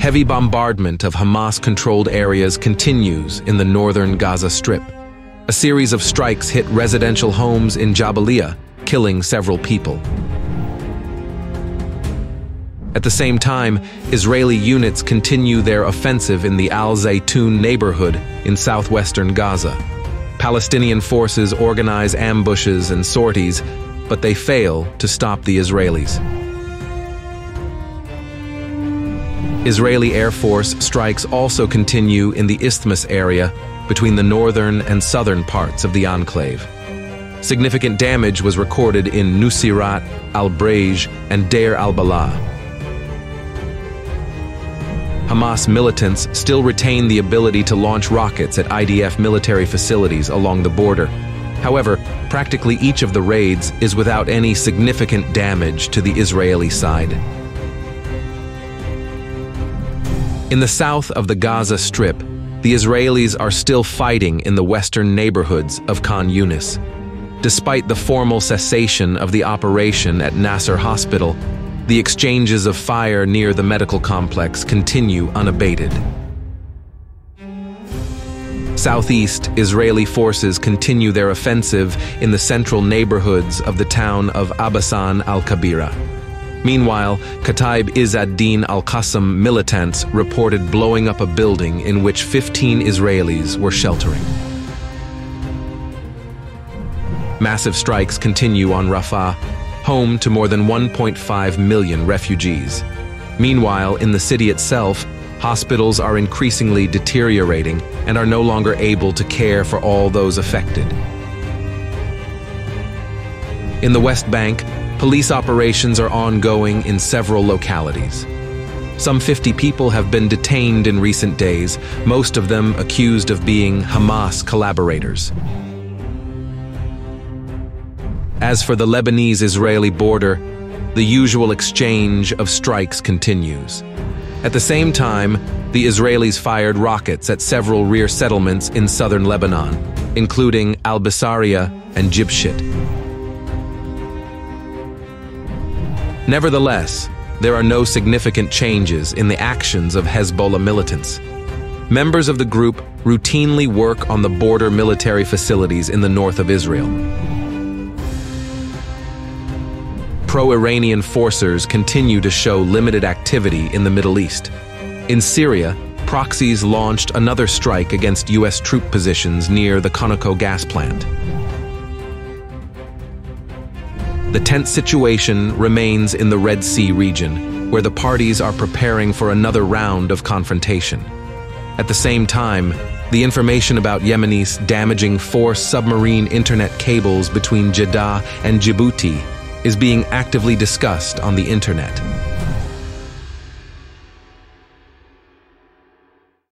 Heavy bombardment of Hamas-controlled areas continues in the northern Gaza Strip. A series of strikes hit residential homes in Jabalia, killing several people. At the same time, Israeli units continue their offensive in the Al-Zaytun neighborhood in southwestern Gaza. Palestinian forces organize ambushes and sorties, but they fail to stop the Israelis. Israeli Air Force strikes also continue in the Isthmus area between the northern and southern parts of the enclave. Significant damage was recorded in Nuseirat, Al-Brej, and Deir al-Balah. Hamas militants still retain the ability to launch rockets at IDF military facilities along the border. However, practically each of the raids is without any significant damage to the Israeli side. In the south of the Gaza Strip, the Israelis are still fighting in the western neighborhoods of Khan Yunis. Despite the formal cessation of the operation at Nasser Hospital, the exchanges of fire near the medical complex continue unabated. Southeast Israeli forces continue their offensive in the central neighborhoods of the town of Abasan al-Kabira. Meanwhile, Kataib Izz ad-Din al-Qassam militants reported blowing up a building in which 15 Israelis were sheltering. Massive strikes continue on Rafah, home to more than 1.5 million refugees. Meanwhile, in the city itself, hospitals are increasingly deteriorating and are no longer able to care for all those affected. In the West Bank, police operations are ongoing in several localities. Some 50 people have been detained in recent days, most of them accused of being Hamas collaborators. As for the Lebanese-Israeli border, the usual exchange of strikes continues. At the same time, the Israelis fired rockets at several rear settlements in southern Lebanon, including Al-Basariya and Jibshit. Nevertheless, there are no significant changes in the actions of Hezbollah militants. Members of the group routinely work on the border military facilities in the north of Israel. Pro-Iranian forces continue to show limited activity in the Middle East. In Syria, proxies launched another strike against U.S. troop positions near the Conoco gas plant. The tense situation remains in the Red Sea region, where the parties are preparing for another round of confrontation. At the same time, the information about Yemenis damaging 4 submarine internet cables between Jeddah and Djibouti is being actively discussed on the internet.